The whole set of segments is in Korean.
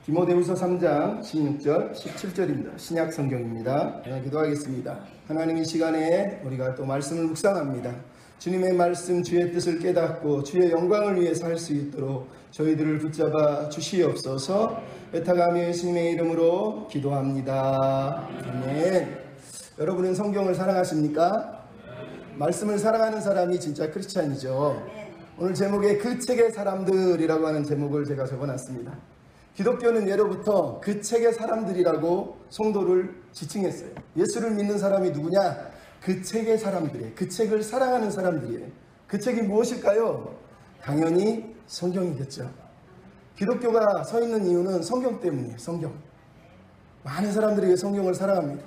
디모데후서 3장 16절 17절입니다. 신약 성경입니다. 기도하겠습니다. 하나님 이 시간에 우리가 또 말씀을 묵상합니다. 주님의 말씀 주의 뜻을 깨닫고 주의 영광을 위해서 할 수 있도록 저희들을 붙잡아 주시옵소서. 애타가며 예수님의 이름으로 기도합니다. 아멘. 여러분은 성경을 사랑하십니까? 말씀을 사랑하는 사람이 진짜 크리스찬이죠. 오늘 제목에 그 책의 사람들이라고 하는 제목을 제가 적어놨습니다. 기독교는 예로부터 그 책의 사람들이라고 성도를 지칭했어요. 예수를 믿는 사람이 누구냐? 그 책의 사람들이에요. 그 책을 사랑하는 사람들이에요. 그 책이 무엇일까요? 당연히 성경이겠죠. 기독교가 서 있는 이유는 성경 때문이에요. 성경. 많은 사람들이 성경을 사랑합니다.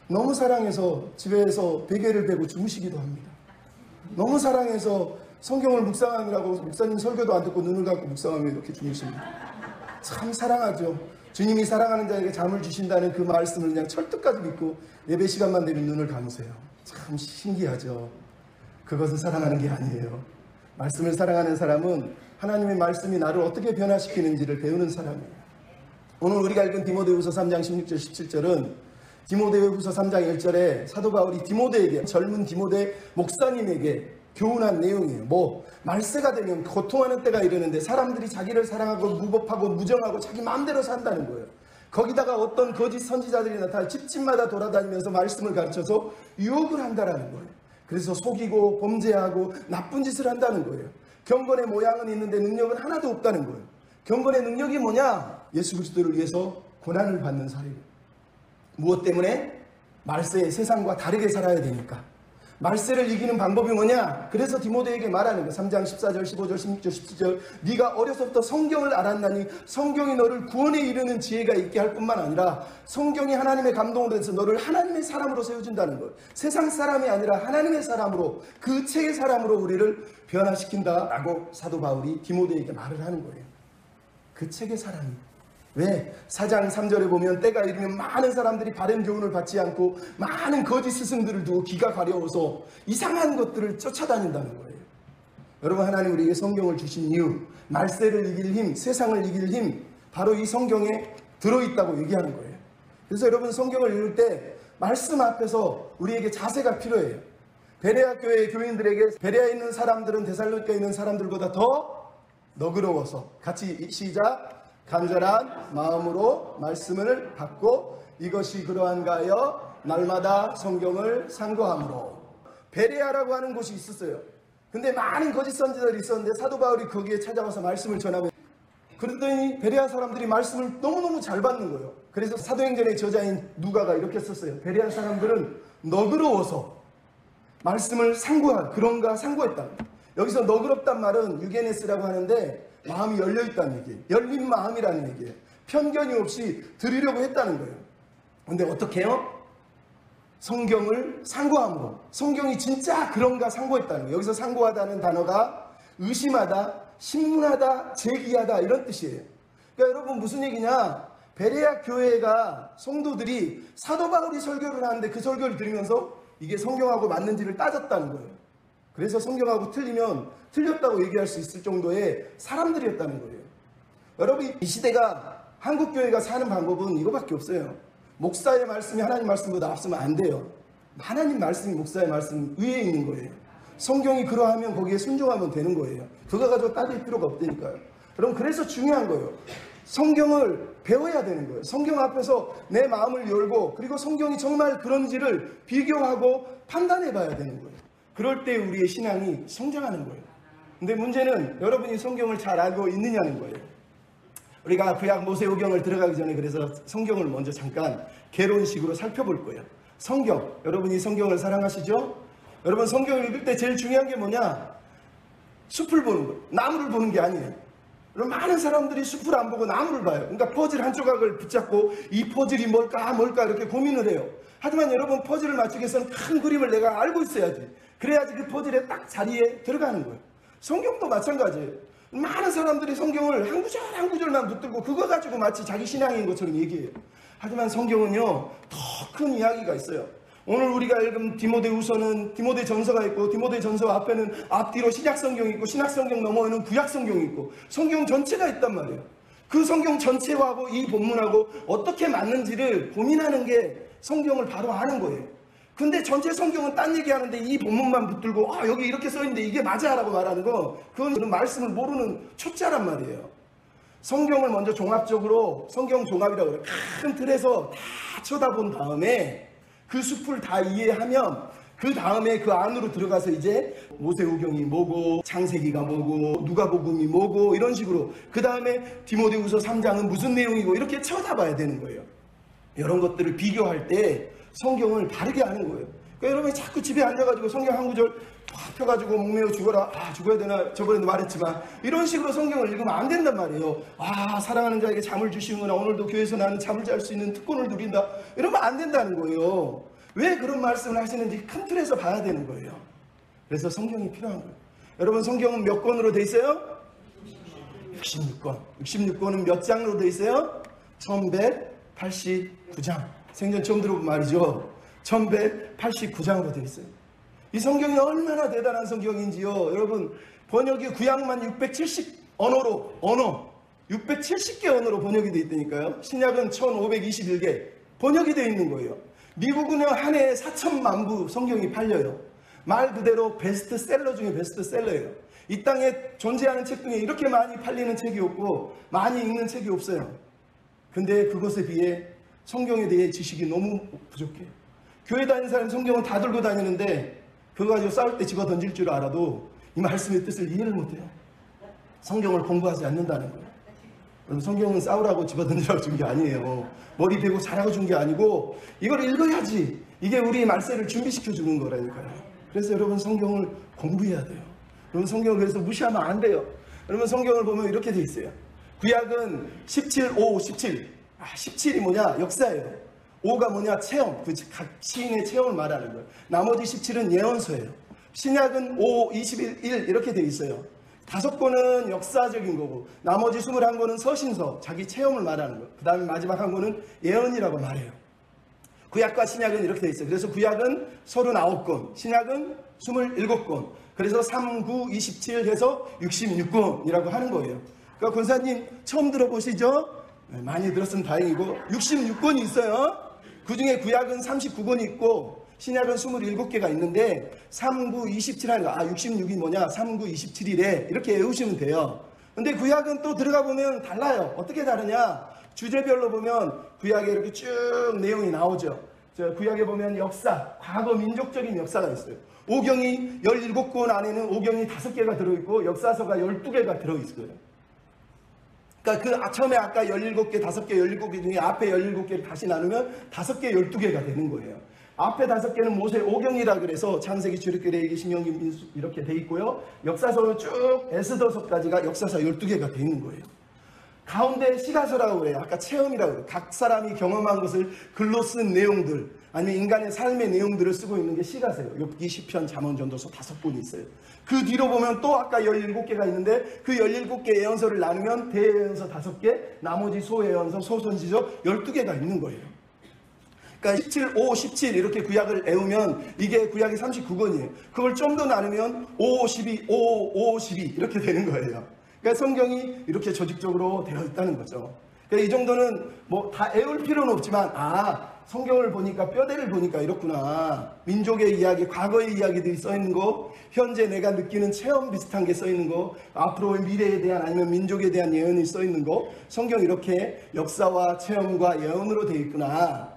너무 사랑해서 집에서 베개를 베고 주무시기도 합니다. 너무 사랑해서 성경을 묵상하느라고 목사님 설교도 안 듣고 눈을 감고 묵상하며 이렇게 주무십니다. 참 사랑하죠. 주님이 사랑하는 자에게 잠을 주신다는 그 말씀을 그냥 철떡까지 믿고 예배 시간만 되면 눈을 감으세요. 참 신기하죠. 그것은 사랑하는 게 아니에요. 말씀을 사랑하는 사람은 하나님의 말씀이 나를 어떻게 변화시키는지를 배우는 사람이에요. 오늘 우리가 읽은 디모데후서 3장 16절 17절은 디모데후서 3장 1절에 사도 바울이 디모데에게, 젊은 디모데 목사님에게 교훈한 내용이에요. 말세가 되면 고통하는 때가 이르는데 사람들이 자기를 사랑하고 무법하고 무정하고 자기 마음대로 산다는 거예요. 거기다가 어떤 거짓 선지자들이 나타나 집집마다 돌아다니면서 말씀을 가르쳐서 유혹을 한다는 거예요. 그래서 속이고 범죄하고 나쁜 짓을 한다는 거예요. 경건의 모양은 있는데 능력은 하나도 없다는 거예요. 경건의 능력이 뭐냐? 예수 그리스도를 위해서 고난을 받는 사회예요. 무엇 때문에? 말세에 세상과 다르게 살아야 되니까. 말세를 이기는 방법이 뭐냐? 그래서 디모데에게 말하는 거예요. 3장 14절 15절 16절 17절 네가 어려서부터 성경을 알았나니 성경이 너를 구원에 이르는 지혜가 있게 할 뿐만 아니라 성경이 하나님의 감동으로 해서 너를 하나님의 사람으로 세워준다는 거예요. 세상 사람이 아니라 하나님의 사람으로, 그 책의 사람으로 우리를 변화시킨다라고 사도 바울이 디모데에게 말을 하는 거예요. 그 책의 사람이. 왜? 4장 3절에 보면 때가 이르면 많은 사람들이 바른 교훈을 받지 않고 많은 거짓 스승들을 두고 귀가 가려워서 이상한 것들을 쫓아다닌다는 거예요. 여러분, 하나님 우리에게 성경을 주신 이유, 말세를 이길 힘, 세상을 이길 힘, 바로 이 성경에 들어있다고 얘기하는 거예요. 그래서 여러분, 성경을 읽을 때 말씀 앞에서 우리에게 자세가 필요해요. 베레아 교회의 교인들에게 베레아에 있는 사람들은 데살로니가에 있는 사람들보다 더 너그러워서, 같이 시작, 간절한 마음으로 말씀을 받고 이것이 그러한가 하여 날마다 성경을 상고함으로. 베레아라고 하는 곳이 있었어요. 근데 많은 거짓 선지자들이 있었는데 사도 바울이 거기에 찾아와서 말씀을 전하고, 그러더니 베레아 사람들이 말씀을 너무너무 잘 받는 거예요. 그래서 사도행전의 저자인 누가가 이렇게 썼어요. 베레아 사람들은 너그러워서 말씀을 상고한, 그런가 상고했다. 여기서 너그럽단 말은 유게네스라고 하는데 마음이 열려있다는 얘기예요. 열린 마음이라는 얘기예요. 편견이 없이 들으려고 했다는 거예요. 근데 어떻게 해요? 성경을 상고함으로. 성경이 진짜 그런가 상고했다는 거예요. 여기서 상고하다는 단어가 의심하다, 신문하다, 제기하다 이런 뜻이에요. 그러니까 여러분 무슨 얘기냐? 베레아 교회가 성도들이 사도 바울이 설교를 하는데 그 설교를 들으면서 이게 성경하고 맞는지를 따졌다는 거예요. 그래서 성경하고 틀리면 틀렸다고 얘기할 수 있을 정도의 사람들이었다는 거예요. 여러분, 이 시대가 한국교회가 사는 방법은 이거밖에 없어요. 목사의 말씀이 하나님 말씀보다 앞서면 안 돼요. 하나님 말씀이 목사의 말씀 위에 있는 거예요. 성경이 그러하면 거기에 순종하면 되는 거예요. 그거 가지고 따질 필요가 없다니까요. 여러분, 그래서 중요한 거예요. 성경을 배워야 되는 거예요. 성경 앞에서 내 마음을 열고, 그리고 성경이 정말 그런지를 비교하고 판단해 봐야 되는 거예요. 그럴 때 우리의 신앙이 성장하는 거예요. 근데 문제는 여러분이 성경을 잘 알고 있느냐는 거예요. 우리가 구약 모세오경을 들어가기 전에 그래서 성경을 먼저 잠깐 개론식으로 살펴볼 거예요. 성경, 여러분이 성경을 사랑하시죠? 여러분, 성경을 읽을 때 제일 중요한 게 뭐냐? 숲을 보는 거예요. 나무를 보는 게 아니에요. 여러분, 많은 사람들이 숲을 안 보고 나무를 봐요. 그러니까 퍼즐 한 조각을 붙잡고 이 퍼즐이 뭘까 이렇게 고민을 해요. 하지만 여러분, 퍼즐을 맞추기 위해서는 큰 그림을 내가 알고 있어야지. 그래야지 그 퍼즐에 딱 자리에 들어가는 거예요. 성경도 마찬가지예요. 많은 사람들이 성경을 한 구절 한 구절만 붙들고 그거 가지고 마치 자기 신앙인 것처럼 얘기해요. 하지만 성경은요, 더 큰 이야기가 있어요. 오늘 우리가 읽은 디모데후서는 디모데전서가 있고, 디모데전서 앞에는 앞뒤로 신약성경이 있고, 신약성경 너머에는 구약성경이 있고, 성경 전체가 있단 말이에요. 그 성경 전체하고 이 본문하고 어떻게 맞는지를 고민하는 게 성경을 바로 아는 거예요. 근데 전체 성경은 딴 얘기하는데 이 본문만 붙들고 여기 이렇게 써있는데 이게 맞아 라고 말하는 거, 그건 말씀을 모르는 초짜란 말이에요. 성경을 먼저 종합적으로, 성경 종합이라고 그래요. 큰 틀에서 다 쳐다본 다음에 그 숲을 다 이해하면 그 다음에 그 안으로 들어가서 이제 모세오경이 뭐고, 창세기가 뭐고, 누가복음이 뭐고, 이런 식으로 그 다음에 디모데후서 3장은 무슨 내용이고, 이렇게 쳐다봐야 되는 거예요. 이런 것들을 비교할 때 성경을 바르게 하는 거예요. 그러니까 여러분이 자꾸 집에 앉아가지고 성경 한 구절 팍 펴가지고 목매어 죽어라, 죽어야 되나, 저번에도 말했지만 이런 식으로 성경을 읽으면 안 된단 말이에요. 사랑하는 자에게 잠을 주시는구나, 오늘도 교회에서 나는 잠을 잘 수 있는 특권을 누린다, 이러면 안 된다는 거예요. 왜 그런 말씀을 하시는지 큰 틀에서 봐야 되는 거예요. 그래서 성경이 필요한 거예요. 여러분, 성경은 몇 권으로 돼 있어요? 66권. 66권은 몇 장으로 돼 있어요? 1189장. 생전 처음 들어본 말이죠. 1189장으로 되어 있어요. 이 성경이 얼마나 대단한 성경인지요. 여러분, 번역이 구약만 670개 언어로 번역이 되어 있다니까요. 신약은 1521개 번역이 되어 있는 거예요. 미국은 한 해에 4천만 부 성경이 팔려요. 말 그대로 베스트셀러 중에 베스트셀러예요. 이 땅에 존재하는 책 중에 이렇게 많이 팔리는 책이 없고 많이 읽는 책이 없어요. 근데 그것에 비해 성경에 대해 지식이 너무 부족해요. 교회 다니는 사람이 성경은 다 들고 다니는데 그거 가지고 싸울 때 집어 던질 줄 알아도 이 말씀의 뜻을 이해를 못해요. 성경을 공부하지 않는다는 거예요. 여러분, 성경은 싸우라고 집어 던지라고 준 게 아니에요. 머리 베고 자라고 준 게 아니고 이걸 읽어야지 이게 우리 말세를 준비시켜 주는 거라니까요. 그래서 여러분, 성경을 공부해야 돼요. 여러분, 성경을 그래서 무시하면 안 돼요. 여러분, 성경을 보면 이렇게 돼 있어요. 구약은 17, 5, 17. 17이 뭐냐? 역사예요. 5가 뭐냐? 체험. 각 시인의 체험을 말하는 거예요. 나머지 17은 예언서예요. 신약은 5, 21, 1 이렇게 돼 있어요. 5권은 역사적인 거고 나머지 21권은 서신서, 자기 체험을 말하는 거예요. 그 다음에 마지막 한 권은 예언이라고 말해요. 구약과 신약은 이렇게 돼 있어요. 그래서 구약은 39권, 신약은 27권. 그래서 3, 9, 27 해서 66권이라고 하는 거예요. 그러니까 권사님 처음 들어보시죠? 많이 들었으면 다행이고 66권이 있어요. 그 중에 구약은 39권이 있고 신약은 27개가 있는데 3, 9, 27 하는 거, 66이 뭐냐? 3, 9, 27이래. 이렇게 외우시면 돼요. 근데 구약은 또 들어가 보면 달라요. 어떻게 다르냐? 주제별로 보면 구약에 이렇게 쭉 내용이 나오죠. 구약에 보면 역사, 과거 민족적인 역사가 있어요. 오경이 17권 안에는 오경이 5개가 들어있고 역사서가 12개가 들어있어요. 그러니까 처음에 아까 17개, 5개, 17개 중에 앞에 17개를 다시 나누면 5개, 12개가 되는 거예요. 앞에 5개는 모세 오경이라 그래서 창세기, 출애굽기, 레위기, 신명기, 민수 이렇게 돼 있고요. 역사서는 쭉 에스더서까지가 역사서 12개가 돼 있는 거예요. 가운데 시가서라고 그래요. 아까 체험이라고 그래요. 각 사람이 경험한 것을 글로 쓴 내용들, 아니면 인간의 삶의 내용들을 쓰고 있는 게 시가서예요. 욥기, 시편, 잠언, 전도서 5권이 있어요. 그 뒤로 보면 또 아까 17개가 있는데 그 17개 예언서를 나누면 대예언서 5개, 나머지 소예언서, 소선지서 12개가 있는 거예요. 그러니까 17, 5, 17 이렇게 구약을 외우면 이게 구약이 39권이에요. 그걸 좀 더 나누면 5, 12, 5, 5, 12 이렇게 되는 거예요. 그러니까 성경이 이렇게 조직적으로 되어 있다는 거죠. 그러니까 이 정도는 뭐 다 외울 필요는 없지만 성경을 보니까, 뼈대를 보니까 이렇구나. 민족의 이야기, 과거의 이야기들이 써있는 거, 현재 내가 느끼는 체험 비슷한 게 써있는 거, 앞으로의 미래에 대한 아니면 민족에 대한 예언이 써있는 거, 성경 이렇게 역사와 체험과 예언으로 되어 있구나.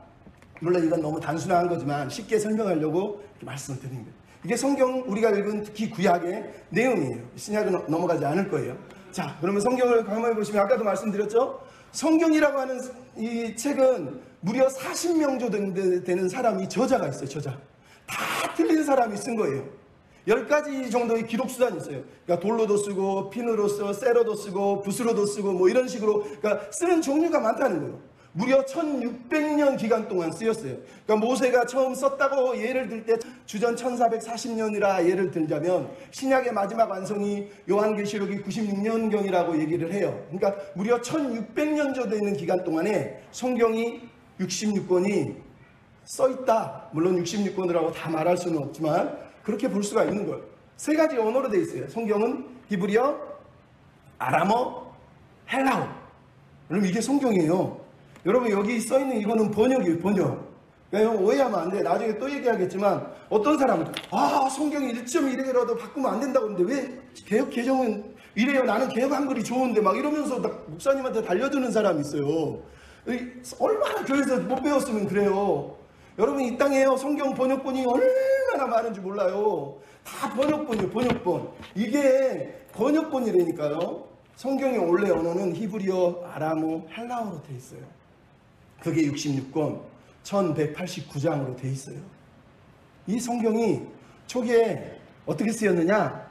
물론 이건 너무 단순한 거지만 쉽게 설명하려고 이렇게 말씀을 드린 거예요. 이게 성경 우리가 읽은 특히 구약의 내용이에요. 신약은 넘어가지 않을 거예요. 자, 그러면 성경을 가만히 보시면 아까도 말씀드렸죠? 성경이라고 하는 이 책은 무려 40명 정도 되는 사람이 저자가 있어요. 저자. 다 틀린 사람이 쓴 거예요. 10가지 정도의 기록 수단이 있어요. 그러니까 돌로도 쓰고 핀으로 쓰고 세로도 쓰고 붓으로도 쓰고 뭐 이런 식으로, 그러니까 쓰는 종류가 많다는 거예요. 무려 1600년 기간 동안 쓰였어요. 그러니까 모세가 처음 썼다고 예를 들 때 주전 1440년이라 예를 들자면 신약의 마지막 완성이 요한계시록이 96년경이라고 얘기를 해요. 그러니까 무려 1600년 정도 되는 기간 동안에 성경이 66권이 써있다. 물론 66권이라고 다 말할 수는 없지만 그렇게 볼 수가 있는 거예요. 3가지 언어로 되어 있어요. 성경은 히브리어, 아람어, 헬라어. 여러분 이게 성경이에요. 여러분 여기 써있는 이거는 번역이에요. 번역. 그러니까 오해하면 안 돼. 나중에 또 얘기하겠지만 어떤 사람은 성경이 1.1이라도 바꾸면 안 된다고 하는데 왜 개혁 개정은 이래요. 나는 개혁 한글이 좋은데 막 이러면서 목사님한테 달려드는 사람이 있어요. 얼마나 교회에서 못 배웠으면 그래요. 여러분 이 땅에요 성경 번역본이 얼마나 많은지 몰라요. 다 번역본이에요. 번역본. 이게 번역본이라니까요. 성경의 원래 언어는 히브리어, 아람어, 헬라어로 돼 있어요. 그게 66권 1189장으로 돼 있어요. 이 성경이 초기에 어떻게 쓰였느냐?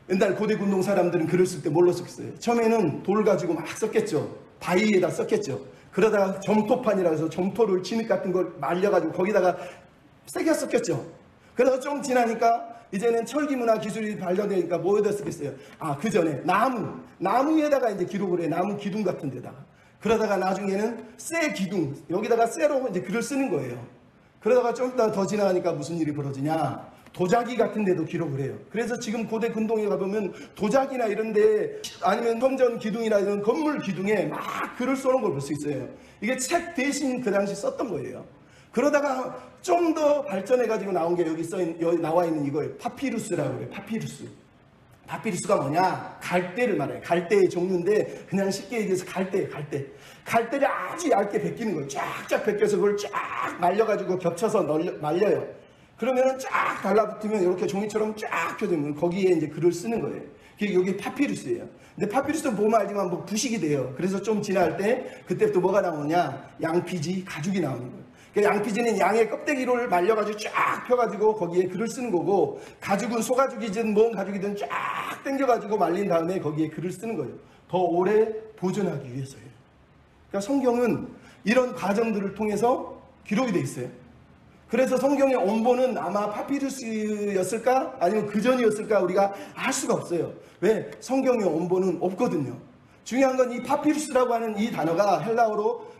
옛날 고대 군동 사람들은 글을 쓸 때 뭘로 썼겠어요? 처음에는 돌 가지고 막 썼겠죠. 바위에다 썼겠죠. 그러다가 점토판이라 해서 점토를 진흙 같은 걸 말려가지고 거기다가 세게 썼겠죠. 그래서 좀 지나니까 이제는 철기문화 기술이 발전되니까 뭐에다 쓰겠어요? 그 전에 나무에다가 이제 기록을 해. 나무 기둥 같은 데다가. 그러다가 나중에는 쇠 기둥, 여기다가 쇠로 이제 글을 쓰는 거예요. 그러다가 좀 더 지나가니까 무슨 일이 벌어지냐? 도자기 같은 데도 기록을 해요. 그래서 지금 고대 근동에 가보면 도자기나 이런데 아니면 성전 기둥이나 이런 건물 기둥에 막 글을 써놓은 걸 볼 수 있어요. 이게 책 대신 그 당시 썼던 거예요. 그러다가 좀 더 발전해가지고 나온 게 여기 나와 있는 이거예요. 파피루스라고 그래요. 파피루스. 파피루스가 뭐냐? 갈대를 말해요. 갈대의 종류인데 그냥 쉽게 얘기해서 갈대예요. 갈대를 아주 얇게 벗기는 거예요. 쫙쫙 벗겨서 그걸 쫙 말려가지고 겹쳐서 말려요. 그러면은 쫙 달라붙으면 이렇게 종이처럼 쫙 펴지면 거기에 이제 글을 쓰는 거예요. 여기 파피루스예요. 근데 파피루스는 보면 알지만 뭐 부식이 돼요. 그래서 좀 지날 때 그때부터 뭐가 나오냐? 양피지, 가죽이 나오는 거예요. 양피지는 양의 껍데기를 말려가지고 쫙 펴가지고 거기에 글을 쓰는 거고, 가죽은 소가죽이든 뭔 가죽이든 쫙 당겨가지고 말린 다음에 거기에 글을 쓰는 거예요. 더 오래 보존하기 위해서예요. 그러니까 성경은 이런 과정들을 통해서 기록이 돼 있어요. 그래서 성경의 원본은 아마 파피루스였을까? 아니면 그 전이었을까? 우리가 알 수가 없어요. 왜? 성경의 원본은 없거든요. 중요한 건 이 파피루스라고 하는 이 단어가 헬라어로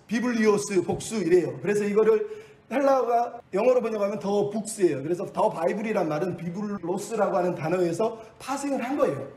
비블리오스, 복수 이래요. 그래서 이거를 헬라어가 영어로 번역하면 더 북스예요. 그래서 더 바이블이란 말은 비블로스라고 하는 단어에서 파생을 한 거예요.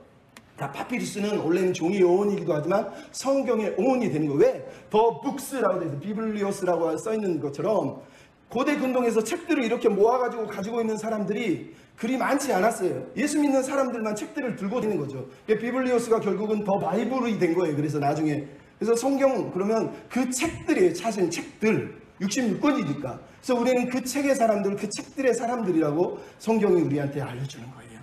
파피루스는 원래는 종이의 어원이기도 하지만 성경의 어원이 되는 거예요. 왜? 더 북스라고 되어 있어요. 비블리오스라고 써있는 것처럼 고대 근동에서 책들을 이렇게 모아가지고 가지고 있는 사람들이 그리 많지 않았어요. 예수 믿는 사람들만 책들을 들고 있는 거죠. 비블리오스가 결국은 더 바이블이 된 거예요. 그래서 나중에. 그래서 성경 그러면 그 책들이에요. 사실 책들 66권이니까. 그래서 우리는 그 책의 사람들, 그 책들의 사람들이라고 성경이 우리한테 알려주는 거예요.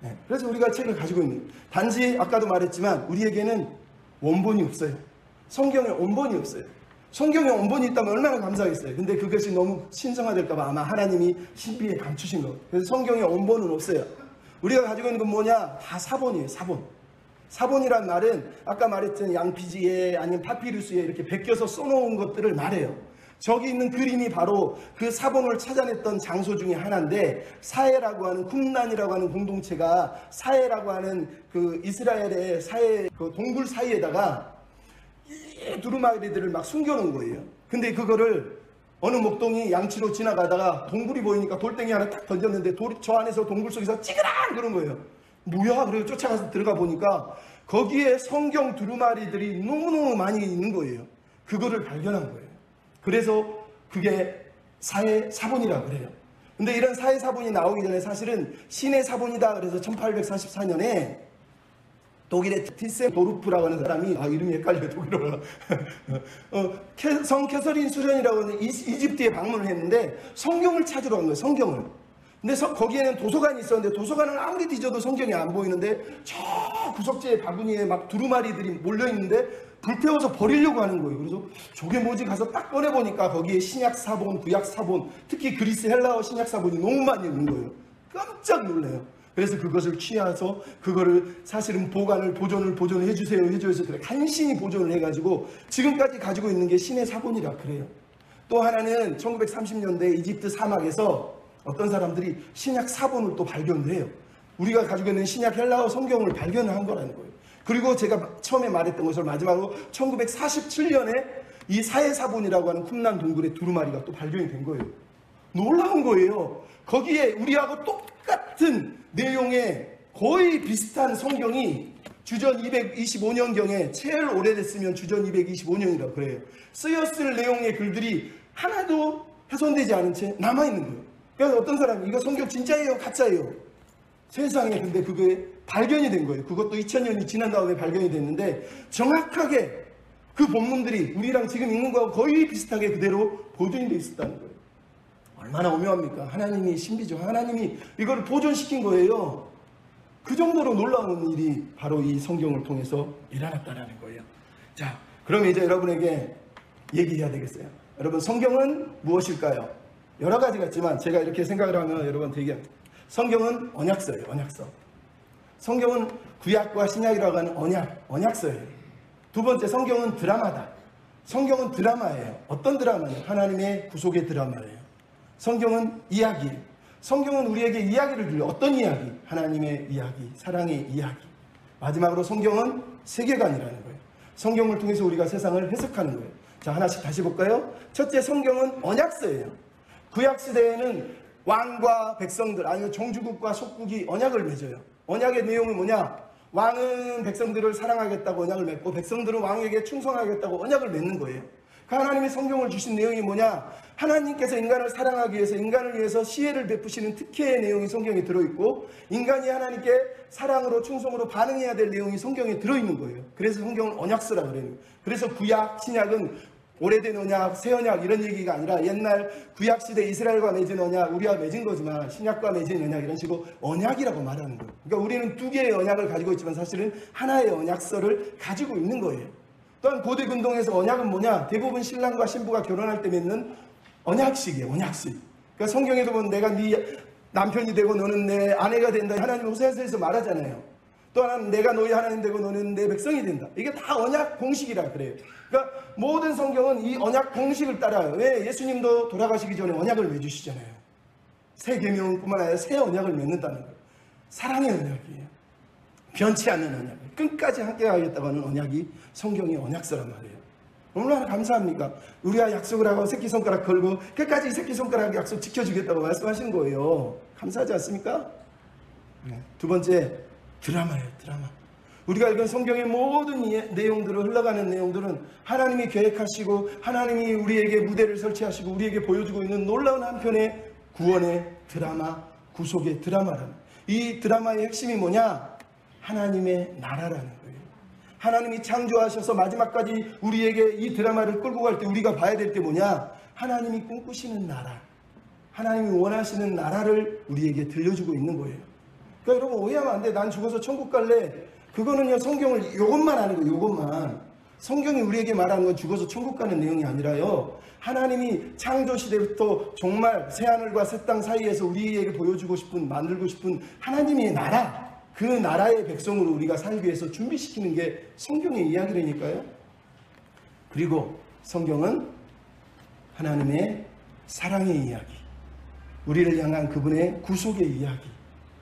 네. 그래서 우리가 책을 가지고 있는, 단지 아까도 말했지만 우리에게는 원본이 없어요. 성경의 원본이 없어요. 성경의 원본이 있다면 얼마나 감사하겠어요. 근데 그것이 너무 신성화될까봐 아마 하나님이 신비에 감추신 거예요. 그래서 성경의 원본은 없어요. 우리가 가지고 있는 건 뭐냐? 다 사본이에요. 사본이란 말은 아까 말했던 양피지에 아니면 파피루스에 이렇게 베껴서 써놓은 것들을 말해요. 저기 있는 그림이 바로 그 사본을 찾아냈던 장소 중에 하나인데, 사해라고 하는 쿰란이라고 하는 공동체가 사해라고 하는 그 이스라엘의 사해 그 동굴 사이에다가 이 두루마리들을 막 숨겨놓은 거예요. 근데 그거를 어느 목동이 양치로 지나가다가 동굴이 보이니까 돌덩이 하나 딱 던졌는데 저 안에서 동굴 속에서 찌그랑 그런 거예요. 뭐야? 그래서 쫓아가서 들어가 보니까 거기에 성경 두루마리들이 너무너무 많이 있는 거예요. 그거를 발견한 거예요. 그래서 그게 사해 사본이라고 그래요. 근데 이런 사해 사본이 나오기 전에 사실은 신의 사본이다. 그래서 1844년에 독일의 티센도르프라고 하는 사람이, 이름이 헷갈려요. 독일어로. 성 캐서린 수련이라고 하는 이집트에 방문을 했는데 성경을 찾으러 간 거예요. 성경을. 근데 거기에는 도서관이 있었는데 도서관을 아무리 뒤져도 성경이 안 보이는데 저 구석지의 바구니에 막 두루마리들이 몰려있는데 불태워서 버리려고 하는 거예요. 그래서 저게 뭐지? 가서 딱 꺼내보니까 거기에 신약 사본, 구약 사본, 특히 그리스 헬라어 신약 사본이 너무 많이 있는 거예요. 깜짝 놀래요. 그래서 그것을 취해서 그거를 사실은 보존을 해주세요. 그래 간신히 보존을 해가지고 지금까지 가지고 있는 게 신의 사본이라 그래요. 또 하나는 1930년대 이집트 사막에서 어떤 사람들이 신약 사본을 또 발견을 해요. 우리가 가지고 있는 신약 헬라어 성경을 발견을 한 거라는 거예요. 그리고 제가 처음에 말했던 것을 마지막으로 1947년에 이 사해사본이라고 하는 쿰란 동굴의 두루마리가 또 발견이 된 거예요. 놀라운 거예요. 거기에 우리하고 똑같은 내용의 거의 비슷한 성경이 주전 225년경에 제일 오래됐으면 주전 225년이라고 그래요. 쓰였을 내용의 글들이 하나도 훼손되지 않은 채 남아있는 거예요. 그래서 어떤 사람이 이거 성경 진짜예요? 가짜예요? 세상에 근데 그게 발견이 된 거예요. 그것도 2000년이 지난 다음에 발견이 됐는데 정확하게 그 본문들이 우리랑 지금 읽는 거하고 거의 비슷하게 그대로 보존이 되어 있었다는 거예요. 얼마나 오묘합니까? 하나님이 신비죠. 하나님이 이걸 보존시킨 거예요. 그 정도로 놀라운 일이 바로 이 성경을 통해서 일어났다는 거예요. 자, 그럼 이제 여러분에게 얘기해야 되겠어요. 여러분, 성경은 무엇일까요? 여러 가지가 있지만 제가 이렇게 생각을 하면 여러분한테 얘기합니다. 성경은 언약서예요. 언약서. 성경은 구약과 신약이라고 하는 언약서예요. 두 번째, 성경은 드라마다. 성경은 드라마예요. 어떤 드라마예요? 하나님의 구속의 드라마예요. 성경은 이야기예요. 성경은 우리에게 이야기를 들려. 어떤 이야기? 하나님의 이야기, 사랑의 이야기. 마지막으로 성경은 세계관이라는 거예요. 성경을 통해서 우리가 세상을 해석하는 거예요. 자, 하나씩 다시 볼까요? 첫째, 성경은 언약서예요. 구약시대에는 왕과 백성들, 아니면 종주국과 속국이 언약을 맺어요. 언약의 내용은 뭐냐? 왕은 백성들을 사랑하겠다고 언약을 맺고 백성들은 왕에게 충성하겠다고 언약을 맺는 거예요. 그 하나님이 성경을 주신 내용이 뭐냐? 하나님께서 인간을 사랑하기 위해서 인간을 위해서 시혜를 베푸시는 특혜의 내용이 성경에 들어있고 인간이 하나님께 사랑으로 충성으로 반응해야 될 내용이 성경에 들어있는 거예요. 그래서 성경은 언약서라고 그래요. 그래서 구약, 신약은 오래된 언약, 새 언약 이런 얘기가 아니라 옛날 구약시대 이스라엘과 맺은 언약, 우리와 맺은 거지만 신약과 맺은 언약 이런 식으로 언약이라고 말하는 거예요. 그러니까 우리는 두 개의 언약을 가지고 있지만 사실은 하나의 언약서를 가지고 있는 거예요. 또한 고대 근동에서 언약은 뭐냐? 대부분 신랑과 신부가 결혼할 때 맺는 언약식이에요. 언약식. 그러니까 성경에도 보면 내가 네 남편이 되고 너는 내 아내가 된다. 하나님 호세아서에서 말하잖아요. 또 하나는 내가 너희 하나님 되고 너는 내 백성이 된다. 이게 다 언약 공식이라 그래요. 그러니까 모든 성경은 이 언약 공식을 따라요. 왜? 예수님도 돌아가시기 전에 언약을 맺으시잖아요. 새 계명뿐만 아니라 새 언약을 맺는다는 거예요. 사랑의 언약이에요. 변치 않는 언약. 끝까지 함께 하겠다고 하는 언약이 성경의 언약서란 말이에요. 얼마나 감사합니까? 우리가 약속을 하고 새끼손가락 걸고 끝까지 이 새끼손가락 약속 지켜주겠다고 말씀하신 거예요. 감사하지 않습니까? 네. 두 번째, 드라마예요. 드라마. 우리가 읽은 성경의 모든 내용들을 흘러가는 내용들은 하나님이 계획하시고 하나님이 우리에게 무대를 설치하시고 우리에게 보여주고 있는 놀라운 한편의 구원의 드라마, 구속의 드라마라는 이 드라마의 핵심이 뭐냐? 하나님의 나라라는 거예요. 하나님이 창조하셔서 마지막까지 우리에게 이 드라마를 끌고 갈 때 우리가 봐야 될 게 뭐냐? 하나님이 꿈꾸시는 나라, 하나님이 원하시는 나라를 우리에게 들려주고 있는 거예요. 그러니까 여러분 오해하면 안 돼. 난 죽어서 천국 갈래. 그거는요 성경을 이것만 아는 거예요. 이것만. 성경이 우리에게 말하는 건 죽어서 천국 가는 내용이 아니라요. 하나님이 창조 시대부터 정말 새하늘과 새 땅 사이에서 우리에게 보여주고 싶은, 만들고 싶은 하나님의 나라, 그 나라의 백성으로 우리가 살기 위해서 준비시키는 게 성경의 이야기라니까요. 그리고 성경은 하나님의 사랑의 이야기, 우리를 향한 그분의 구속의 이야기.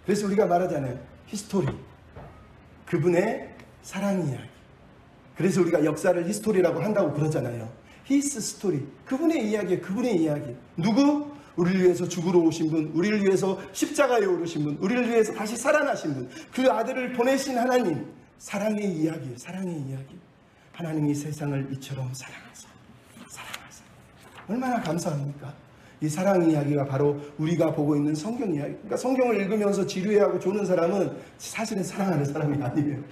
그래서 우리가 말하잖아요. 히스토리. 그분의 사랑 이야기. 그래서 우리가 역사를 히스토리라고 한다고 그러잖아요. 히스 스토리. 그분의 이야기예요. 그분의 이야기. 누구? 우리를 위해서 죽으러 오신 분, 우리를 위해서 십자가에 오르신 분, 우리를 위해서 다시 살아나신 분, 그 아들을 보내신 하나님. 사랑의 이야기예요. 사랑의 이야기. 하나님이 세상을 이처럼 사랑하사. 얼마나 감사합니까? 이 사랑 이야기가 바로 우리가 보고 있는 성경 이야기. 그러니까 성경을 읽으면서 지루해하고 조는 사람은 사실은 사랑하는 사람이 아니에요.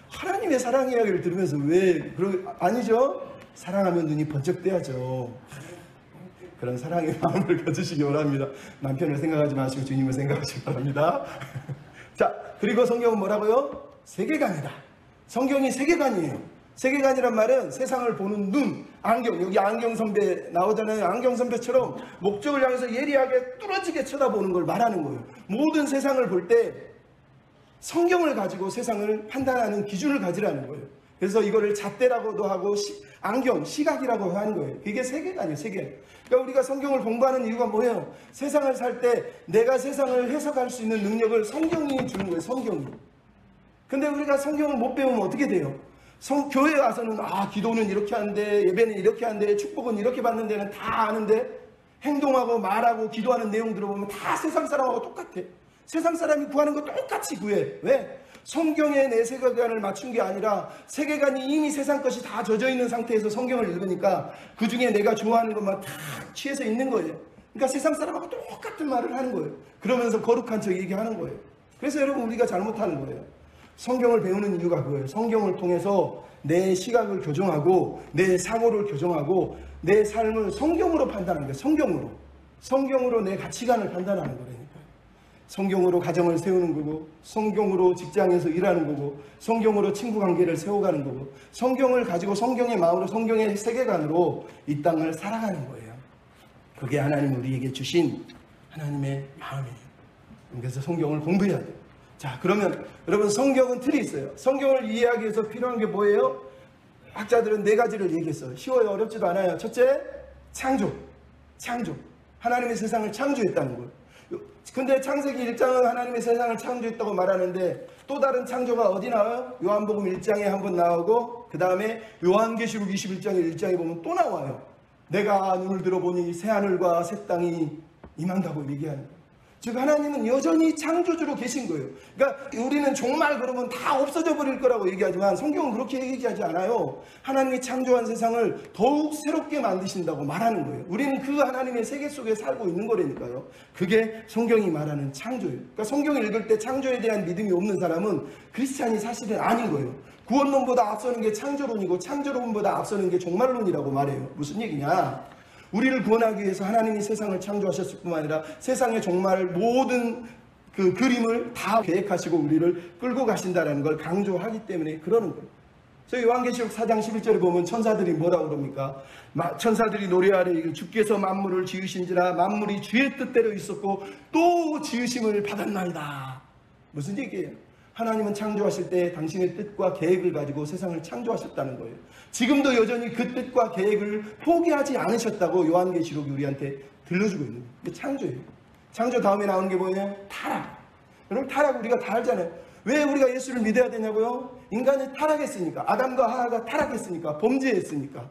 하나님의 사랑 이야기를 들으면서 아니죠? 사랑하면 눈이 번쩍 떼야죠. 그런 사랑의 마음을 가지시기 바랍니다. 남편을 생각하지 마시고 주님을 생각하시기 바랍니다. 자, 그리고 성경은 뭐라고요? 세계관이다. 성경이 세계관이에요. 세계관이란 말은 세상을 보는 눈, 안경. 여기 안경 선배 나오잖아요. 안경 선배처럼 목적을 향해서 예리하게 뚫어지게 쳐다보는 걸 말하는 거예요. 모든 세상을 볼 때 성경을 가지고 세상을 판단하는 기준을 가지라는 거예요. 그래서 이거를 잣대라고도 하고 안경, 시각이라고 하는 거예요. 이게 세계관이에요. 세계. 그러니까 우리가 성경을 공부하는 이유가 뭐예요? 세상을 살 때 내가 세상을 해석할 수 있는 능력을 성경이 주는 거예요. 성경이. 근데 우리가 성경을 못 배우면 어떻게 돼요? 교회에 와서는 기도는 이렇게 하는데, 예배는 이렇게 하는데, 축복은 이렇게 받는 데는 다 아는데, 행동하고 말하고 기도하는 내용 들어보면 다 세상 사람하고 똑같아. 세상 사람이 구하는 거 똑같이 구해. 왜? 성경에 내 세계관을 맞춘 게 아니라 세계관이 이미 세상 것이 다 젖어 있는 상태에서 성경을 읽으니까 그 중에 내가 좋아하는 것만 다 취해서 있는 거예요. 그러니까 세상 사람하고 똑같은 말을 하는 거예요. 그러면서 거룩한 척 얘기하는 거예요. 그래서 여러분 우리가 잘못하는 거예요. 성경을 배우는 이유가 그거예요. 성경을 통해서 내 시각을 교정하고 내 사고를 교정하고 내 삶을 성경으로 판단하는 거예요. 성경으로 내 가치관을 판단하는 거라니까요. 성경으로 가정을 세우는 거고, 성경으로 직장에서 일하는 거고, 성경으로 친구 관계를 세워가는 거고, 성경을 가지고 성경의 마음으로 성경의 세계관으로 이 땅을 살아가는 거예요. 그게 하나님 우리에게 주신 하나님의 마음이에요. 그래서 성경을 공부해야 돼요. 자, 그러면 여러분 성경은 틀이 있어요. 성경을 이해하기 위해서 필요한 게 뭐예요? 학자들은 4가지를 얘기했어요. 쉬워요. 어렵지도 않아요. 첫째, 창조. 하나님의 세상을 창조했다는 거예요. 근데 창세기 1장은 하나님의 세상을 창조했다고 말하는데 또 다른 창조가 어디 나와요? 요한복음 1장에 한번 나오고 그 다음에 요한계시록 21장에 1장에 보면 또 나와요. 내가 눈을 들어보니 새하늘과 새 땅이 임한다고 얘기하는 거예요. 즉 하나님은 여전히 창조주로 계신 거예요. 그러니까 우리는 정말 그러면 다 없어져 버릴 거라고 얘기하지만 성경은 그렇게 얘기하지 않아요. 하나님이 창조한 세상을 더욱 새롭게 만드신다고 말하는 거예요. 우리는 그 하나님의 세계 속에 살고 있는 거라니까요. 그게 성경이 말하는 창조예요. 그러니까 성경을 읽을 때 창조에 대한 믿음이 없는 사람은 크리스찬이 사실은 아닌 거예요. 구원론보다 앞서는 게 창조론이고 창조론보다 앞서는 게 종말론이라고 말해요. 무슨 얘기냐? 우리를 구원하기 위해서 하나님이 세상을 창조하셨을 뿐만 아니라 세상의 정말 모든 그 그림을 다 계획하시고 우리를 끌고 가신다는 걸 강조하기 때문에 그러는 거예요. 그래서 요한계시록 4장 11절에 보면 천사들이 뭐라고 그럽니까? 천사들이 노래하되 주께서 만물을 지으신지라 만물이 주의 뜻대로 있었고 또 지으심을 받았나이다. 무슨 얘기예요? 하나님은 창조하실 때 당신의 뜻과 계획을 가지고 세상을 창조하셨다는 거예요. 지금도 여전히 그 뜻과 계획을 포기하지 않으셨다고 요한계시록이 우리한테 들려주고 있는 거예요. 이게 창조예요. 창조 다음에 나오는 게 뭐예요? 타락. 여러분 타락 우리가 다 알잖아요. 왜 우리가 예수를 믿어야 되냐고요? 인간이 타락했으니까. 아담과 하하가 타락했으니까. 범죄했으니까.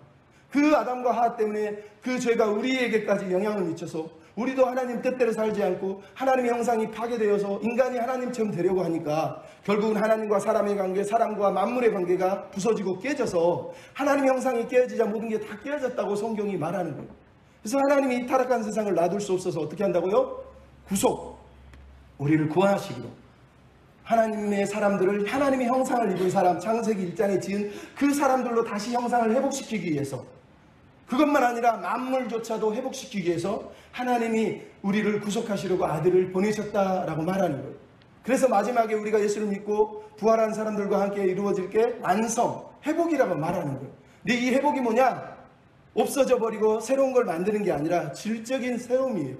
그 아담과 하하 때문에 그 죄가 우리에게까지 영향을 미쳐서 우리도 하나님 뜻대로 살지 않고 하나님의 형상이 파괴되어서 인간이 하나님처럼 되려고 하니까 결국은 하나님과 사람의 관계, 사람과 만물의 관계가 부서지고 깨져서 하나님의 형상이 깨어지자 모든 게 다 깨어졌다고 성경이 말하는 거예요. 그래서 하나님이 이 타락한 세상을 놔둘 수 없어서 어떻게 한다고요? 구속, 우리를 구원하시기로 하나님의 사람들을 하나님의 형상을 입은 사람, 창세기 1장에 지은 그 사람들로 다시 형상을 회복시키기 위해서 그것만 아니라 만물조차도 회복시키기 위해서 하나님이 우리를 구속하시려고 아들을 보내셨다라고 말하는 거예요. 그래서 마지막에 우리가 예수를 믿고 부활한 사람들과 함께 이루어질 게 완성, 회복이라고 말하는 거예요. 근데 이 회복이 뭐냐? 없어져 버리고 새로운 걸 만드는 게 아니라 질적인 새로움이에요.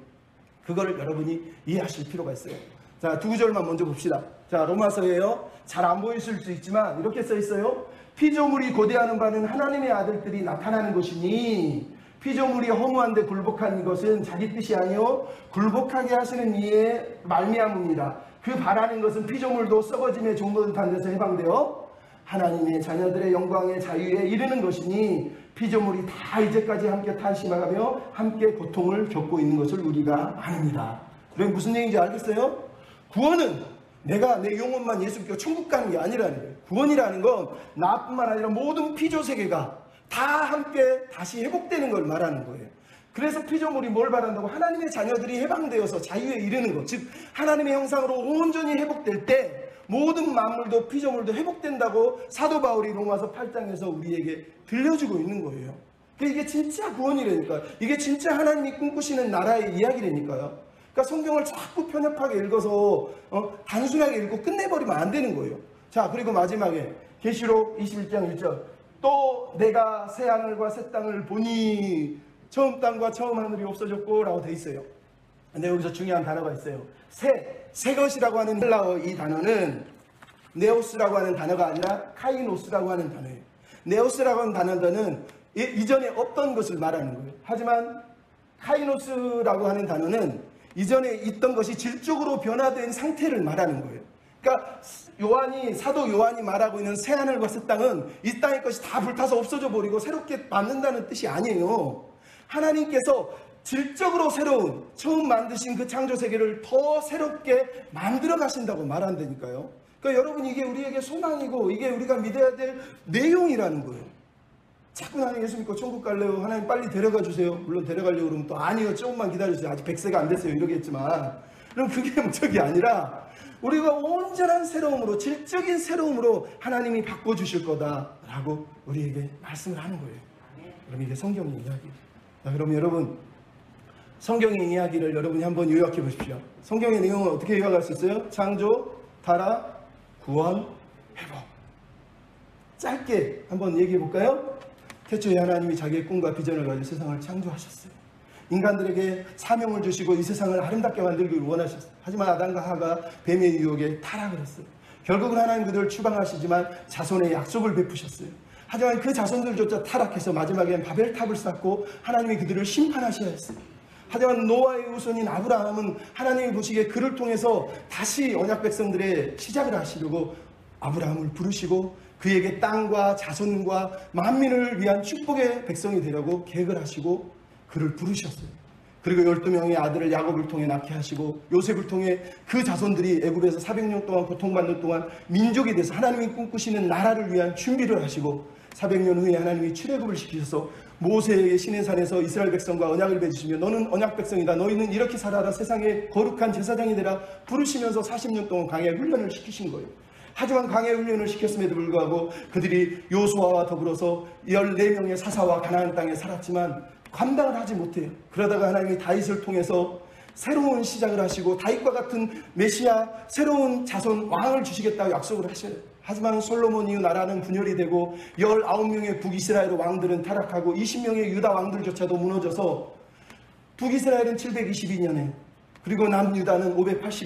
그거를 여러분이 이해하실 필요가 있어요. 자, 2구절만 먼저 봅시다. 자, 로마서예요. 잘 안 보이실 수 있지만 이렇게 써 있어요. 피조물이 고대하는 바는 하나님의 아들들이 나타나는 것이니 피조물이 허무한데 굴복한 이것은 자기 뜻이 아니요 굴복하게 하시는 이의 말미암음이라. 그 바라는 것은 피조물도 썩어짐에 종노릇한 데서 해방되어 하나님의 자녀들의 영광의 자유에 이르는 것이니 피조물이 다 이제까지 함께 탄식하며 함께 고통을 겪고 있는 것을 우리가 아닙니다. 그럼 무슨 얘기인지 알겠어요? 구원은 내가 내 영혼만 예수 믿고 천국 가는 게 아니라는 거예요. 구원이라는 건 나뿐만 아니라 모든 피조세계가 다 함께 다시 회복되는 걸 말하는 거예요. 그래서 피조물이 뭘 바란다고? 하나님의 자녀들이 해방되어서 자유에 이르는 것. 즉 하나님의 형상으로 온전히 회복될 때 모든 만물도 피조물도 회복된다고 사도 바울이 로마서 8장에서 우리에게 들려주고 있는 거예요. 이게 진짜 구원이라니까요. 이게 진짜 하나님이 꿈꾸시는 나라의 이야기라니까요. 그러니까 성경을 자꾸 편협하게 읽어서 단순하게 읽고 끝내버리면 안 되는 거예요. 자, 그리고 마지막에 계시록 21장 1절 또 내가 새 하늘과 새 땅을 보니 처음 땅과 처음 하늘이 없어졌고 라고 돼 있어요. 근데 여기서 중요한 단어가 있어요. 새 것이라고 하는 헬라어 이 단어는 네오스라고 하는 단어가 아니라 카이노스라고 하는 단어예요. 네오스라고 하는 단어는 이전에 없던 것을 말하는 거예요. 하지만 카이노스라고 하는 단어는 이전에 있던 것이 질적으로 변화된 상태를 말하는 거예요. 그러니까 사도 요한이 말하고 있는 새하늘과 새 땅은 이 땅의 것이 다 불타서 없어져 버리고 새롭게 만든다는 뜻이 아니에요. 하나님께서 질적으로 새로운 처음 만드신 그 창조 세계를 더 새롭게 만들어 가신다고 말한다니까요. 그러니까 여러분, 이게 우리에게 소망이고 이게 우리가 믿어야 될 내용이라는 거예요. 자꾸 나는 예수 믿고 천국 갈래요. 하나님 빨리 데려가 주세요. 물론 데려가려고 그러면 또 아니요, 조금만 기다려주세요. 아직 100세가 안 됐어요. 이러겠지만, 그럼 그게 목적이 아니라 우리가 온전한 새로움으로, 질적인 새로움으로 하나님이 바꿔주실 거다라고 우리에게 말씀을 하는 거예요. 그럼 이게 성경의 이야기. 자, 그럼 여러분, 성경의 이야기를 여러분이 한번 요약해 보십시오. 성경의 내용은 어떻게 요약할 수 있어요? 창조, 타락, 구원, 회복. 짧게 한번 얘기해 볼까요? 태초에 하나님이 자기의 꿈과 비전을 가지고 세상을 창조하셨어요. 인간들에게 사명을 주시고 이 세상을 아름답게 만들기를 원하셨어요. 하지만 아담과 하가 뱀의 유혹에 타락을 했어요. 결국은 하나님 그들을 추방하시지만 자손의 약속을 베푸셨어요. 하지만 그 자손들조차 타락해서 마지막엔 바벨탑을 쌓고 하나님이 그들을 심판하셔야 했어요. 하지만 노아의 후손인 아브라함은 하나님이 보시기에 그를 통해서 다시 언약 백성들의 시작을 하시려고 아브라함을 부르시고 그에게 땅과 자손과 만민을 위한 축복의 백성이 되려고 계획을 하시고 그를 부르셨어요. 그리고 12명의 아들을 야곱을 통해 낳게 하시고 요셉을 통해 그 자손들이 애굽에서 400년 동안 고통받는 동안 민족이 돼서 하나님이 꿈꾸시는 나라를 위한 준비를 하시고 400년 후에 하나님이 출애굽을 시키셔서 모세에게 시내산에서 이스라엘 백성과 언약을 맺으시며 너는 언약 백성이다. 너희는 이렇게 살아라. 세상의 거룩한 제사장이 되라. 부르시면서 40년 동안 광야 훈련을 시키신 거예요. 하지만 광야 훈련을 시켰음에도 불구하고 그들이 요수아와 더불어서 14명의 사사와 가나안 땅에 살았지만 감당을 하지 못해요. 그러다가 하나님이 다윗을 통해서 새로운 시작을 하시고 다윗과 같은 메시아 새로운 자손 왕을 주시겠다고 약속을 하셔요. 하지만 솔로몬 이후 나라는 분열이 되고 19명의 북이스라엘 왕들은 타락하고 20명의 유다 왕들조차도 무너져서 북이스라엘은 722년에 그리고 남유다는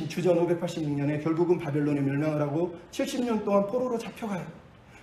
주전 586년에 결국은 바벨론에 멸망을 하고 70년 동안 포로로 잡혀가요.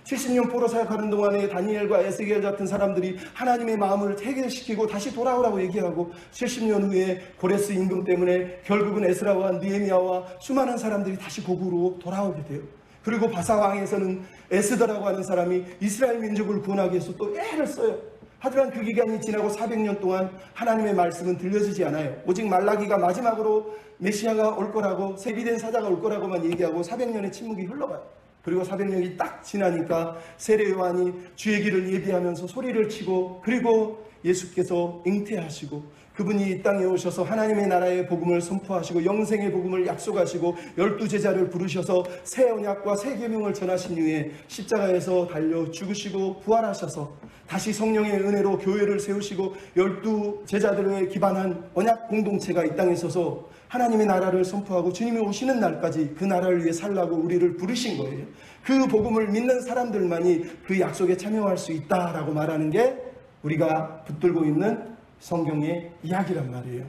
70년 포로 사역하는 동안에 다니엘과 에스겔 같은 사람들이 하나님의 마음을 해결시키고 다시 돌아오라고 얘기하고 70년 후에 고레스 임금 때문에 결국은 에스라와 느헤미야와 수많은 사람들이 다시 고국으로 돌아오게 돼요. 그리고 바사왕에서는 에스더라고 하는 사람이 이스라엘 민족을 구원하기 위해서 또 애를 써요. 하지만 그 기간이 지나고 400년 동안 하나님의 말씀은 들려지지 않아요. 오직 말라기가 마지막으로 메시아가 올 거라고 세비된 사자가 올 거라고만 얘기하고 400년의 침묵이 흘러가요. 그리고 400년이 딱 지나니까 세례 요한이 주의 길을 예비하면서 소리를 치고 그리고 예수께서 잉태하시고 그분이 이 땅에 오셔서 하나님의 나라의 복음을 선포하시고 영생의 복음을 약속하시고 12제자를 부르셔서 새 언약과 새 계명을 전하신 후에 십자가에서 달려 죽으시고 부활하셔서 다시 성령의 은혜로 교회를 세우시고 12제자들에 기반한 언약 공동체가 이 땅에 있어서 하나님의 나라를 선포하고 주님이 오시는 날까지 그 나라를 위해 살라고 우리를 부르신 거예요. 그 복음을 믿는 사람들만이 그 약속에 참여할 수 있다라고 말하는 게 우리가 붙들고 있는 성경의 이야기란 말이에요.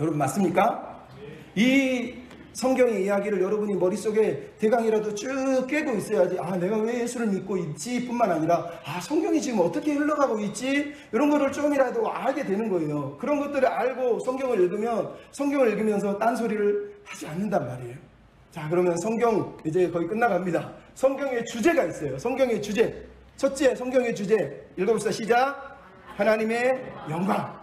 여러분 맞습니까? 이 성경의 이야기를 여러분이 머릿속에 대강이라도 쭉 깨고 있어야지 내가 왜 예수를 믿고 있지 뿐만 아니라 성경이 지금 어떻게 흘러가고 있지? 이런 거를 좀이라도 알게 되는 거예요. 그런 것들을 알고 성경을 읽으면서 딴소리를 하지 않는단 말이에요. 자, 그러면 성경 이제 거의 끝나갑니다. 성경의 주제가 있어요. 성경의 주제. 첫째, 성경의 주제 읽어봅시다. 시작. 하나님의 영광.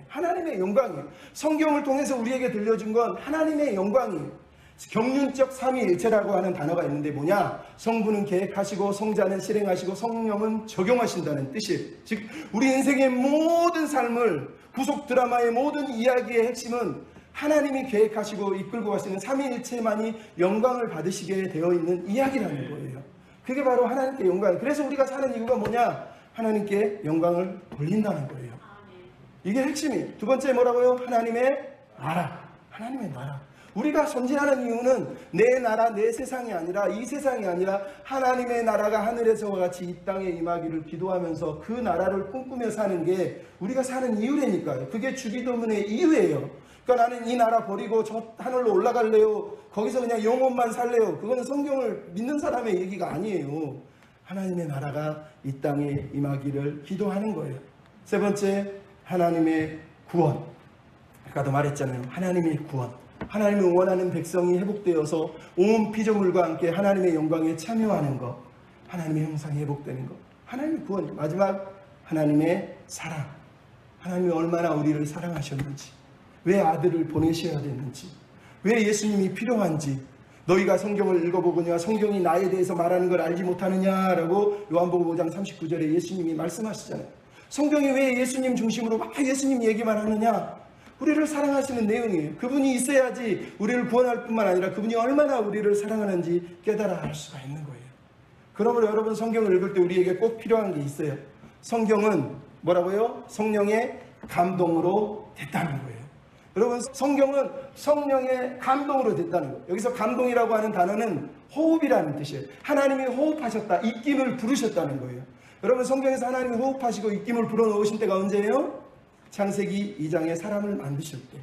하나님의 영광이에요. 성경을 통해서 우리에게 들려준 건 하나님의 영광이에요. 경륜적 삼위일체라고 하는 단어가 있는데 뭐냐? 성부는 계획하시고 성자는 실행하시고 성령은 적용하신다는 뜻이에요. 즉 우리 인생의 모든 삶을 구속 드라마의 모든 이야기의 핵심은 하나님이 계획하시고 이끌고 가시는 삼위일체만이 영광을 받으시게 되어 있는 이야기라는 거예요. 그게 바로 하나님께 영광이에요. 그래서 우리가 사는 이유가 뭐냐? 하나님께 영광을 돌린다는 거예요. 이게 핵심이에요. 두 번째 뭐라고요? 하나님의 나라. 하나님의 나라. 우리가 전진하는 이유는 내 나라, 내 세상이 아니라 이 세상이 아니라 하나님의 나라가 하늘에서와 같이 이 땅에 임하기를 기도하면서 그 나라를 꿈꾸며 사는 게 우리가 사는 이유라니까요. 그게 주기도문의 이유예요. 그러니까 나는 이 나라 버리고 저 하늘로 올라갈래요. 거기서 그냥 영원만 살래요. 그거는 성경을 믿는 사람의 얘기가 아니에요. 하나님의 나라가 이 땅에 임하기를 기도하는 거예요. 세 번째, 하나님의 구원. 아까도 말했잖아요. 하나님의 구원. 하나님이 원하는 백성이 회복되어서 온 피조물과 함께 하나님의 영광에 참여하는 것. 하나님의 형상이 회복되는 것. 하나님의 구원. 마지막, 하나님의 사랑. 하나님이 얼마나 우리를 사랑하셨는지, 왜 아들을 보내셔야 됐는지, 왜 예수님이 필요한지, 너희가 성경을 읽어보거니와 성경이 나에 대해서 말하는 걸 알지 못하느냐라고 요한복음 5장 39절에 예수님이 말씀하시잖아요. 성경이 왜 예수님 중심으로 막 예수님 얘기만 하느냐? 우리를 사랑하시는 내용이에요. 그분이 있어야지 우리를 구원할 뿐만 아니라 그분이 얼마나 우리를 사랑하는지 깨달아 알 수가 있는 거예요. 그러므로 여러분 성경을 읽을 때 우리에게 꼭 필요한 게 있어요. 성경은 뭐라고요? 성령의 감동으로 됐다는 거예요. 여러분 성경은 성령의 감동으로 됐다는 거예요. 여기서 감동이라고 하는 단어는 호흡이라는 뜻이에요. 하나님이 호흡하셨다, 입김을 부르셨다는 거예요. 여러분 성경에서 하나님이 호흡하시고 입김을 불어넣으신 때가 언제예요? 창세기 2장에 사람을 만드실 때.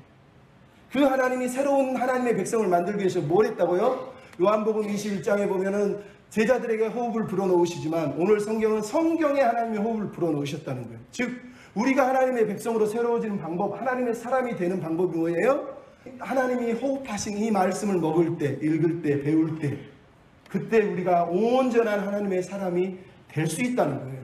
그 하나님이 새로운 하나님의 백성을 만들기 위해서 뭘 했다고요? 요한복음 21장에 보면은 제자들에게 호흡을 불어넣으시지만 오늘 성경은 성경에 하나님의 호흡을 불어넣으셨다는 거예요. 즉 우리가 하나님의 백성으로 새로워지는 방법, 하나님의 사람이 되는 방법이 뭐예요? 하나님이 호흡하신 이 말씀을 먹을 때, 읽을 때, 배울 때, 그때 우리가 온전한 하나님의 사람이 될 수 있다는 거예요.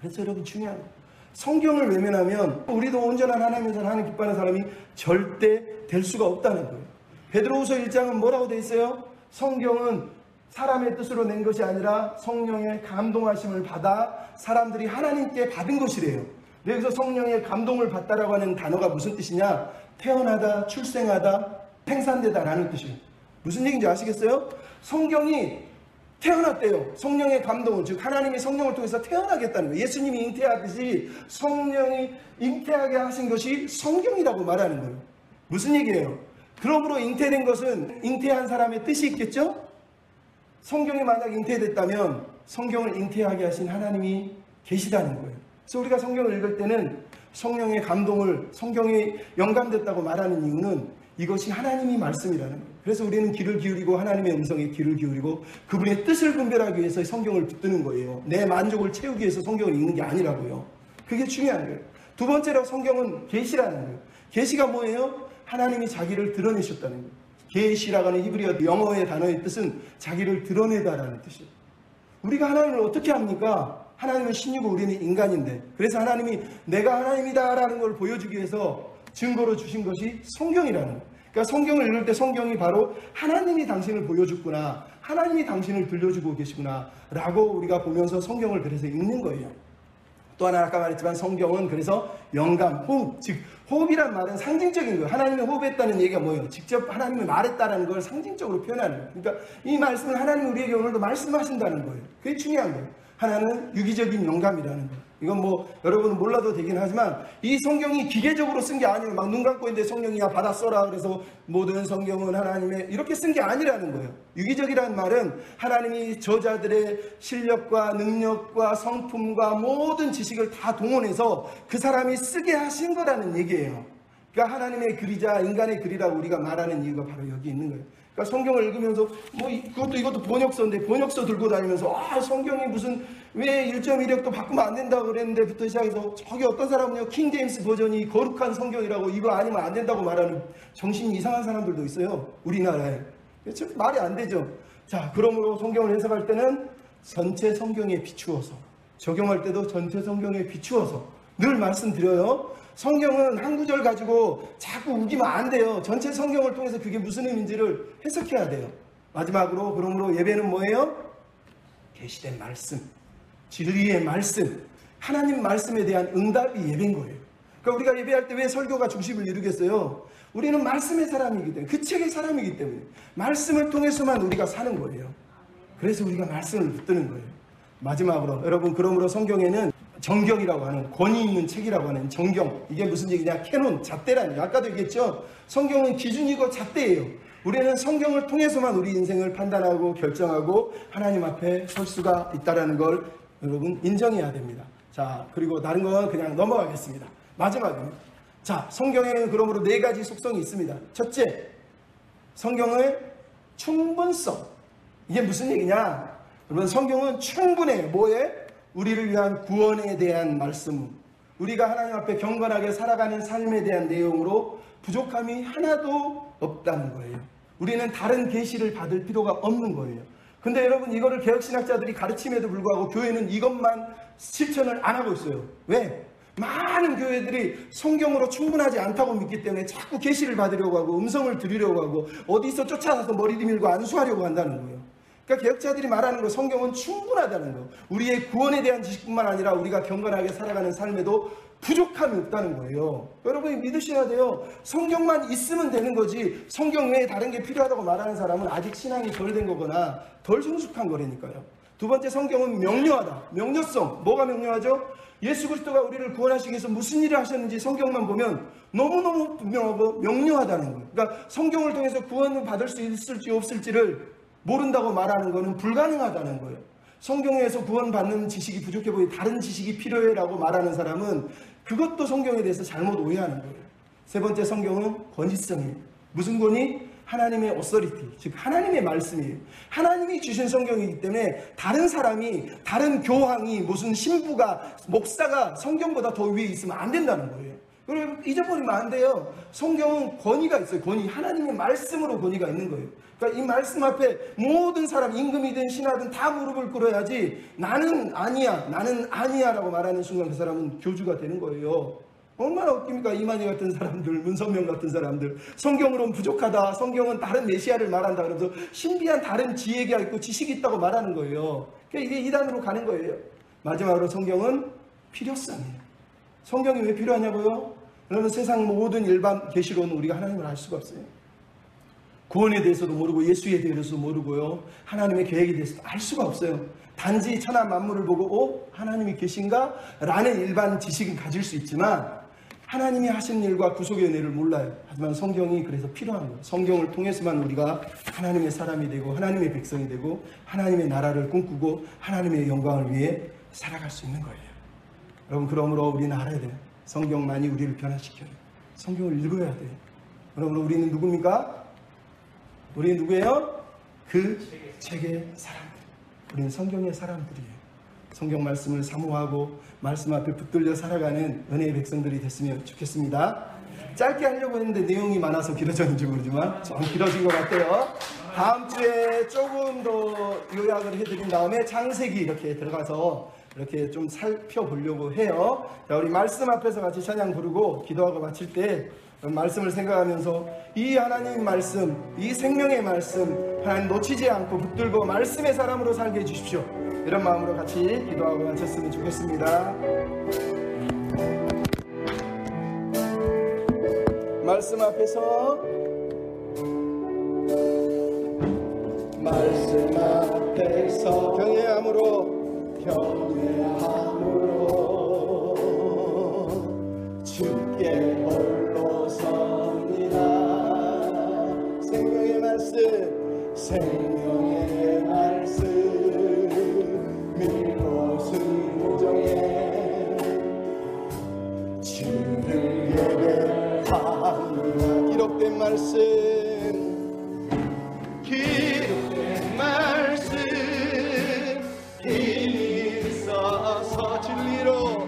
그래서 여러분 중요한 거예요. 성경을 외면하면 우리도 온전한 하나님의 사람, 하나님 기뻐하는 사람이 절대 될 수가 없다는 거예요. 베드로후서 1장은 뭐라고 되어 있어요? 성경은 사람의 뜻으로 낸 것이 아니라 성령의 감동하심을 받아 사람들이 하나님께 받은 것이래요. 여기서 성령의 감동을 받다라고 하는 단어가 무슨 뜻이냐? 태어나다, 출생하다, 생산되다 라는 뜻이에요. 무슨 얘기인지 아시겠어요? 성경이 태어났대요. 성령의 감동을, 즉 하나님이 성령을 통해서 태어나겠다는 거예요. 예수님이 잉태하듯이 성령이 잉태하게 하신 것이 성경이라고 말하는 거예요. 무슨 얘기예요? 그러므로 잉태된 것은 잉태한 사람의 뜻이 있겠죠? 성경이 만약 잉태됐다면 성경을 잉태하게 하신 하나님이 계시다는 거예요. 그래서 우리가 성경을 읽을 때는 성령의 감동을, 성경이 영감됐다고 말하는 이유는 이것이 하나님이 말씀이라는 거예요. 그래서 우리는 귀를 기울이고 하나님의 음성에 귀를 기울이고 그분의 뜻을 분별하기 위해서 성경을 붙드는 거예요. 내 만족을 채우기 위해서 성경을 읽는 게 아니라고요. 그게 중요한 거예요. 두 번째로 성경은 계시라는 거예요. 계시가 뭐예요? 하나님이 자기를 드러내셨다는 거예요. 계시라고 하는 히브리어 영어의 단어의 뜻은 자기를 드러내다라는 뜻이에요. 우리가 하나님을 어떻게 합니까? 하나님은 신이고 우리는 인간인데, 그래서 하나님이 내가 하나님이다라는 걸 보여주기 위해서 증거로 주신 것이 성경이라는 거예요. 그러니까 성경을 읽을 때 성경이 바로 하나님이 당신을 보여줬구나, 하나님이 당신을 들려주고 계시구나 라고 우리가 보면서 성경을 그래서 읽는 거예요. 또 하나 아까 말했지만 성경은 그래서 영감, 호흡, 즉 호흡이란 말은 상징적인 거예요. 하나님이 호흡했다는 얘기가 뭐예요? 직접 하나님이 말했다는 걸 상징적으로 표현하는 거예요. 그러니까 이 말씀을 하나님이 우리에게 오늘도 말씀하신다는 거예요. 그게 중요한 거예요. 하나는 유기적인 영감이라는 거예요. 이건 뭐 여러분은 몰라도 되긴 하지만 이 성경이 기계적으로 쓴 게 아니에요. 막 눈 감고 있는데 성령이야 받아 써라 그래서 모든 성경은 하나님의 이렇게 쓴 게 아니라는 거예요. 유기적이라는 말은 하나님이 저자들의 실력과 능력과 성품과 모든 지식을 다 동원해서 그 사람이 쓰게 하신 거라는 얘기예요. 그러니까 하나님의 글이자 인간의 글이라고 우리가 말하는 이유가 바로 여기 있는 거예요. 그러니까 성경을 읽으면서 뭐 이것도 번역서인데 번역서 들고 다니면서 성경이 무슨 왜 1.1획도 바꾸면 안 된다고 그랬는데부터 시작해서 저기 어떤 사람은요 킹제임스 버전이 거룩한 성경이라고 이거 아니면 안 된다고 말하는 정신이 이상한 사람들도 있어요. 우리나라에. 참 말이 안 되죠. 자, 그러므로 성경을 해석할 때는 전체 성경에 비추어서, 적용할 때도 전체 성경에 비추어서 늘 말씀드려요. 성경은 한 구절 가지고 자꾸 우기면 안 돼요. 전체 성경을 통해서 그게 무슨 의미인지를 해석해야 돼요. 마지막으로 그러므로 예배는 뭐예요? 계시된 말씀, 진리의 말씀, 하나님 말씀에 대한 응답이 예배인 거예요. 그러니까 우리가 예배할 때 왜 설교가 중심을 이루겠어요? 우리는 말씀의 사람이기 때문에, 그 책의 사람이기 때문에 말씀을 통해서만 우리가 사는 거예요. 그래서 우리가 말씀을 붙드는 거예요. 마지막으로 여러분, 그러므로 성경에는 정경이라고 하는 권위 있는 책이라고 하는 정경, 이게 무슨 얘기냐? 캐논, 잣대라는 얘기. 아까도 얘기했죠. 성경은 기준이고 잣대예요. 우리는 성경을 통해서만 우리 인생을 판단하고 결정하고 하나님 앞에 설 수가 있다는 걸 여러분 인정해야 됩니다. 자, 그리고 다른 건 그냥 넘어가겠습니다. 마지막입니다. 자, 성경에는 그러므로 4가지 속성이 있습니다. 첫째, 성경의 충분성. 이게 무슨 얘기냐? 여러분, 성경은 충분해요. 뭐에? 우리를 위한 구원에 대한 말씀, 우리가 하나님 앞에 경건하게 살아가는 삶에 대한 내용으로 부족함이 하나도 없다는 거예요. 우리는 다른 계시를 받을 필요가 없는 거예요. 근데 여러분, 이거를 개혁신학자들이 가르침에도 불구하고 교회는 이것만 실천을 안 하고 있어요. 왜? 많은 교회들이 성경으로 충분하지 않다고 믿기 때문에 자꾸 계시를 받으려고 하고 음성을 들으려고 하고 어디서 쫓아가서 머리 들밀고 안수하려고 한다는 거예요. 그러니까 개혁자들이 말하는 거 성경은 충분하다는 거. 우리의 구원에 대한 지식뿐만 아니라 우리가 경건하게 살아가는 삶에도 부족함이 없다는 거예요. 여러분이 믿으셔야 돼요. 성경만 있으면 되는 거지 성경 외에 다른 게 필요하다고 말하는 사람은 아직 신앙이 덜 된 거거나 덜 성숙한 거라니까요. 두 번째, 성경은 명료하다. 명료성. 뭐가 명료하죠? 예수 그리스도가 우리를 구원하시기 위해서 무슨 일을 하셨는지 성경만 보면 너무너무 분명하고 명료하다는 거예요. 그러니까 성경을 통해서 구원을 받을 수 있을지 없을지를 모른다고 말하는 것은 불가능하다는 거예요. 성경에서 구원받는 지식이 부족해 보이 다른 지식이 필요해라고 말하는 사람은 그것도 성경에 대해서 잘못 오해하는 거예요. 세 번째, 성경은 권위성이에요. 무슨 권위? 하나님의 오서리티, 즉 하나님의 말씀이에요. 하나님이 주신 성경이기 때문에 다른 사람이, 다른 교황이, 무슨 신부가, 목사가 성경보다 더 위에 있으면 안 된다는 거예요. 그리고 잊어버리면 안 돼요. 성경은 권위가 있어요. 권위. 하나님의 말씀으로 권위가 있는 거예요. 그러니까 이 말씀 앞에 모든 사람, 임금이든 신하든 다 무릎을 꿇어야지 나는 아니야, 나는 아니야 라고 말하는 순간 그 사람은 교주가 되는 거예요. 얼마나 웃깁니까? 이만희 같은 사람들, 문선명 같은 사람들, 성경으로는 부족하다, 성경은 다른 메시아를 말한다 그러면서 신비한 다른 지혜가 있고 지식이 있다고 말하는 거예요. 그러니까 이게 이단으로 가는 거예요. 마지막으로 성경은 필요성이에요. 성경이 왜 필요하냐고요? 여러분, 세상 모든 일반 계시로는 우리가 하나님을 알 수가 없어요. 구원에 대해서도 모르고 예수에 대해서도 모르고요, 하나님의 계획에 대해서도 알 수가 없어요. 단지 천하 만물을 보고 하나님이 계신가? 라는 일반 지식은 가질 수 있지만 하나님이 하신 일과 구속의 은혜를 몰라요. 하지만 성경이 그래서 필요한 거예요. 성경을 통해서만 우리가 하나님의 사람이 되고 하나님의 백성이 되고 하나님의 나라를 꿈꾸고 하나님의 영광을 위해 살아갈 수 있는 거예요. 여러분, 그러므로 우리는 알아야 돼요. 성경만이 우리를 변화시켜요. 성경을 읽어야 돼요. 여러분, 우리는 누굽니까? 우리는 누구예요? 그 책의 사람들. 우리는 성경의 사람들이에요. 성경 말씀을 사모하고 말씀 앞에 붙들려 살아가는 은혜의 백성들이 됐으면 좋겠습니다. 짧게 하려고 했는데 내용이 많아서 길어졌는지 모르지만 좀 길어진 것 같아요. 다음 주에 조금 더 요약을 해드린 다음에 창세기 이렇게 들어가서 이렇게 좀 살펴보려고 해요. 자, 우리 말씀 앞에서 같이 찬양 부르고 기도하고 마칠 때 말씀을 생각하면서 이 하나님의 말씀, 이 생명의 말씀 하나님 놓치지 않고 붙들고 말씀의 사람으로 살게 해주십시오. 이런 마음으로 같이 기도하고 마쳤으면 좋겠습니다. 말씀 앞에서, 말씀 앞에서 경외함으로 주께 홀로 섭니다. 생명의 말씀, 생명의 말씀 밀고 순종해 주를 예배합니다. 기록된 말씀, 기록된 말씀 힘이 있어서 진리로